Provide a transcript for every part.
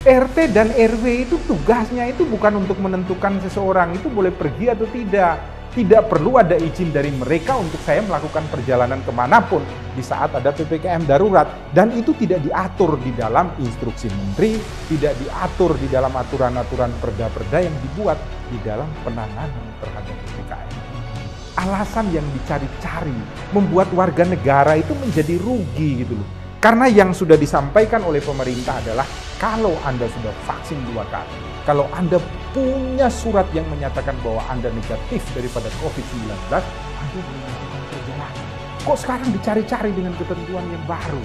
RT dan RW itu tugasnya itu bukan untuk menentukan seseorang itu boleh pergi atau tidak. Tidak perlu ada izin dari mereka untuk saya melakukan perjalanan kemanapun di saat ada PPKM darurat. Dan itu tidak diatur di dalam instruksi menteri, tidak diatur di dalam aturan-aturan perda-perda yang dibuat di dalam penanganan terhadap PPKM. Alasan yang dicari-cari membuat warga negara itu menjadi rugi gitu loh. Karena yang sudah disampaikan oleh pemerintah adalah kalau Anda sudah vaksin 2 kali, kalau Anda punya surat yang menyatakan bahwa Anda negatif daripada COVID-19, Anda boleh melakukan perjalanan. Kok sekarang dicari-cari dengan ketentuan yang baru?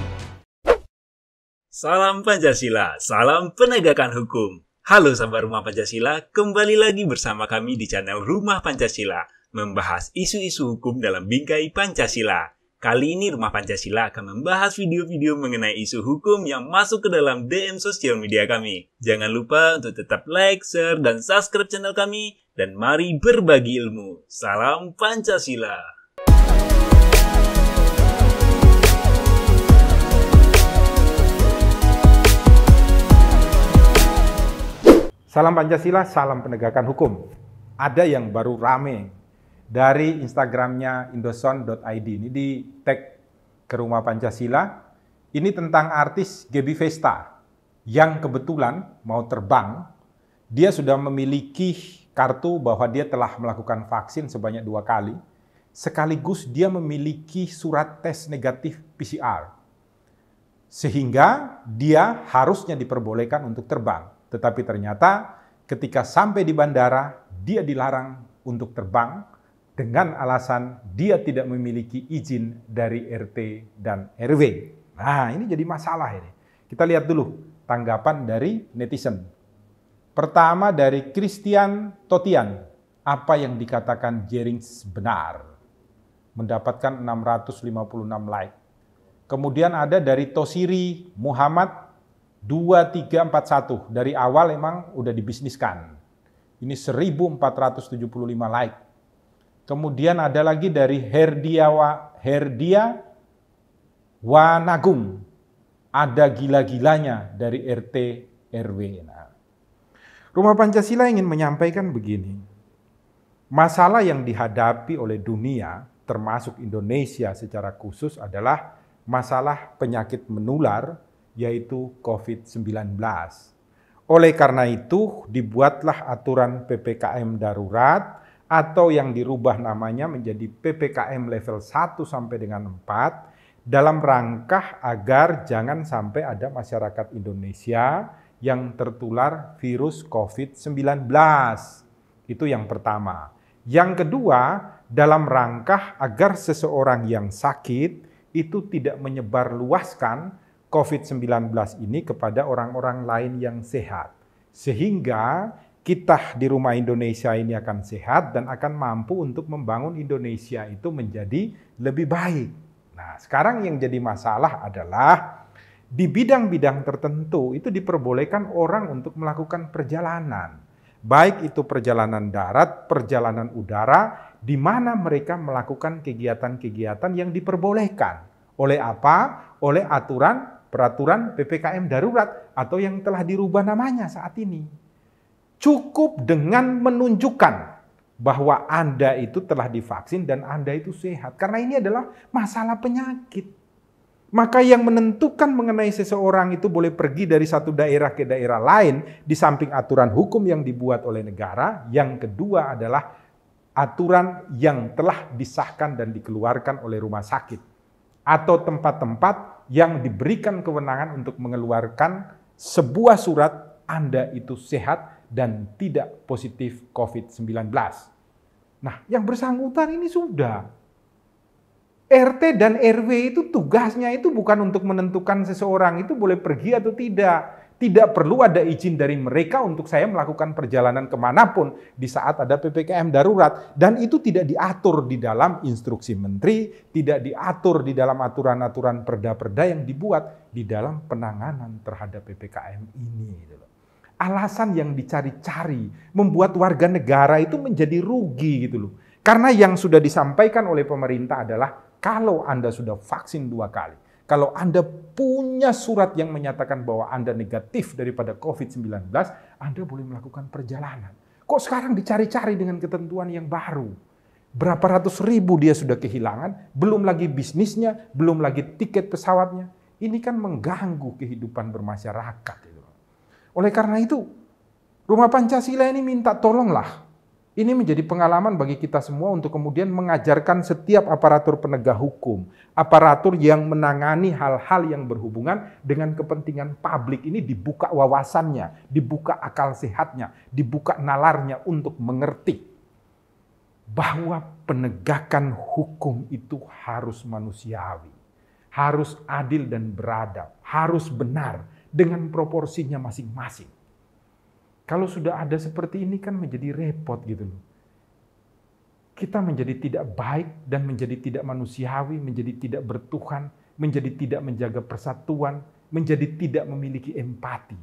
Salam Pancasila, salam penegakan hukum. Halo sahabat Rumah Pancasila, kembali lagi bersama kami di channel Rumah Pancasila, membahas isu-isu hukum dalam bingkai Pancasila. Kali ini Rumah Pancasila akan membahas video-video mengenai isu hukum yang masuk ke dalam DM sosial media kami. Jangan lupa untuk tetap like, share, dan subscribe channel kami. Dan mari berbagi ilmu. Salam Pancasila. Salam Pancasila, salam penegakan hukum. Ada yang baru rame dari Instagramnya indoson.id, ini di tag ke Rumah Pancasila. Ini tentang artis Gaby Vesta yang kebetulan mau terbang. Dia sudah memiliki kartu bahwa dia telah melakukan vaksin sebanyak 2 kali. Sekaligus dia memiliki surat tes negatif PCR. Sehingga dia harusnya diperbolehkan untuk terbang. Tetapi ternyata ketika sampai di bandara, dia dilarang untuk terbang dengan alasan dia tidak memiliki izin dari RT dan RW. Nah, ini jadi masalah ini. Kita lihat dulu tanggapan dari netizen. Pertama dari Christian Totian, apa yang dikatakan Jerings benar. Mendapatkan 656 like. Kemudian ada dari Tosiri Muhammad 2341. Dari awal emang udah dibisniskan. Ini 1475 like. Kemudian ada lagi dari Herdia Wanagung. Ada gila-gilanya dari RT RW. Nah, Rumah Pancasila ingin menyampaikan begini. Masalah yang dihadapi oleh dunia, termasuk Indonesia secara khusus adalah masalah penyakit menular, yaitu COVID-19. Oleh karena itu, dibuatlah aturan PPKM darurat atau yang dirubah namanya menjadi PPKM level 1 sampai dengan 4 dalam rangka agar jangan sampai ada masyarakat Indonesia yang tertular virus COVID-19. Itu yang pertama. Yang kedua, dalam rangka agar seseorang yang sakit itu tidak menyebarluaskan COVID-19 ini kepada orang-orang lain yang sehat. Sehingga kita di Rumah Indonesia ini akan sehat dan akan mampu untuk membangun Indonesia itu menjadi lebih baik. Nah, sekarang yang jadi masalah adalah di bidang-bidang tertentu itu diperbolehkan orang untuk melakukan perjalanan. Baik itu perjalanan darat, perjalanan udara, di mana mereka melakukan kegiatan-kegiatan yang diperbolehkan. Oleh apa? Oleh peraturan PPKM darurat atau yang telah dirubah namanya saat ini. Cukup dengan menunjukkan bahwa Anda itu telah divaksin dan Anda itu sehat. Karena ini adalah masalah penyakit. Maka yang menentukan mengenai seseorang itu boleh pergi dari satu daerah ke daerah lain di samping aturan hukum yang dibuat oleh negara. Yang kedua adalah aturan yang telah disahkan dan dikeluarkan oleh rumah sakit. Atau tempat-tempat yang diberikan kewenangan untuk mengeluarkan sebuah surat Anda itu sehat dan tidak positif COVID-19. Nah, yang bersangkutan ini sudah. RT dan RW itu tugasnya itu bukan untuk menentukan seseorang itu boleh pergi atau tidak. Tidak perlu ada izin dari mereka untuk saya melakukan perjalanan kemanapun di saat ada PPKM darurat. Dan itu tidak diatur di dalam instruksi menteri, tidak diatur di dalam aturan-aturan perda-perda yang dibuat di dalam penanganan terhadap PPKM ini. Alasan yang dicari-cari membuat warga negara itu menjadi rugi gitu loh. Karena yang sudah disampaikan oleh pemerintah adalah kalau Anda sudah vaksin 2 kali, Kalau Anda punya surat yang menyatakan bahwa Anda negatif daripada COVID-19, Anda boleh melakukan perjalanan. Kok sekarang dicari-cari dengan ketentuan yang baru? Berapa ratus ribu dia sudah kehilangan, belum lagi bisnisnya, belum lagi tiket pesawatnya. Ini kan mengganggu kehidupan bermasyarakat. Oleh karena itu, Rumah Pancasila ini minta tolonglah. Ini menjadi pengalaman bagi kita semua untuk kemudian mengajarkan setiap aparatur penegak hukum, aparatur yang menangani hal-hal yang berhubungan dengan kepentingan publik ini dibuka wawasannya, dibuka akal sehatnya, dibuka nalarnya untuk mengerti bahwa penegakan hukum itu harus manusiawi, harus adil dan beradab, harus benar dengan proporsinya masing-masing. Kalau sudah ada seperti ini kan menjadi repot gitu loh. Kita menjadi tidak baik dan menjadi tidak manusiawi, menjadi tidak bertuhan, menjadi tidak menjaga persatuan, menjadi tidak memiliki empati.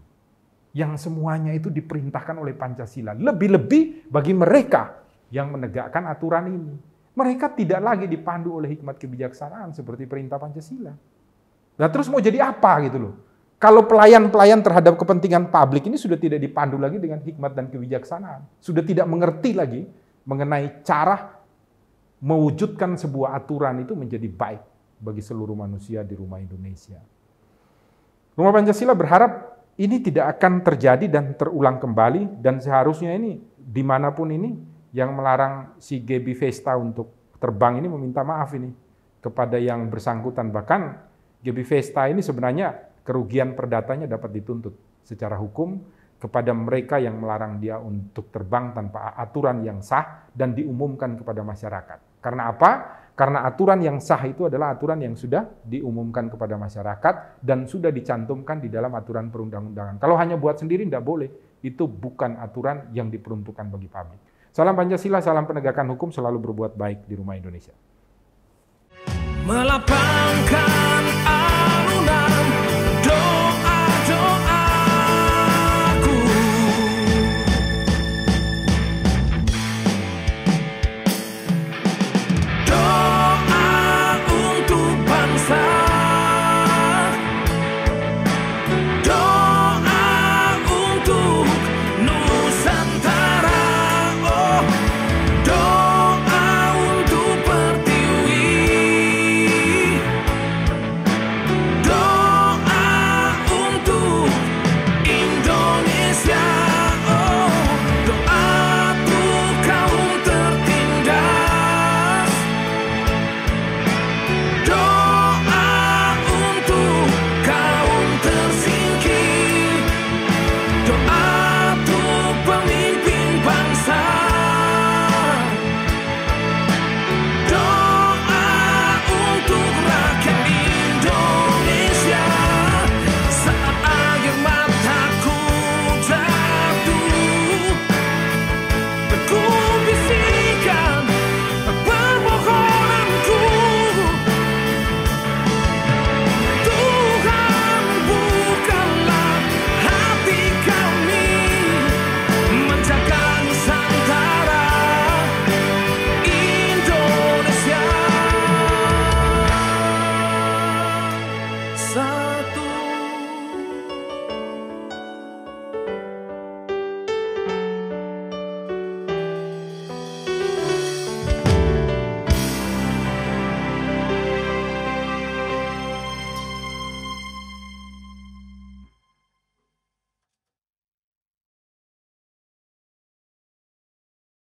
Yang semuanya itu diperintahkan oleh Pancasila. Lebih-lebih bagi mereka yang menegakkan aturan ini. Mereka tidak lagi dipandu oleh hikmat kebijaksanaan seperti perintah Pancasila. Nah terus mau jadi apa gitu loh? Kalau pelayan-pelayan terhadap kepentingan publik ini sudah tidak dipandu lagi dengan hikmat dan kebijaksanaan. Sudah tidak mengerti lagi mengenai cara mewujudkan sebuah aturan itu menjadi baik bagi seluruh manusia di rumah Indonesia. Rumah Pancasila berharap ini tidak akan terjadi dan terulang kembali, dan seharusnya ini dimanapun ini yang melarang si Gaby Vesta untuk terbang ini meminta maaf ini kepada yang bersangkutan. Bahkan Gaby Vesta ini sebenarnya kerugian perdatanya dapat dituntut secara hukum kepada mereka yang melarang dia untuk terbang tanpa aturan yang sah dan diumumkan kepada masyarakat. Karena apa? Karena aturan yang sah itu adalah aturan yang sudah diumumkan kepada masyarakat dan sudah dicantumkan di dalam aturan perundang-undangan. Kalau hanya buat sendiri tidak boleh. Itu bukan aturan yang diperuntukkan bagi publik. Salam Pancasila, salam penegakan hukum, selalu berbuat baik di rumah Indonesia. Melapangkan alunan doa-doaku, doa untuk bangsa, doa untuk Nusantara, oh, doa untuk Pertiwi, doa untuk Indonesia, oh, doa untuk kaum tertindas, doa untuk kaum tersingkir, doa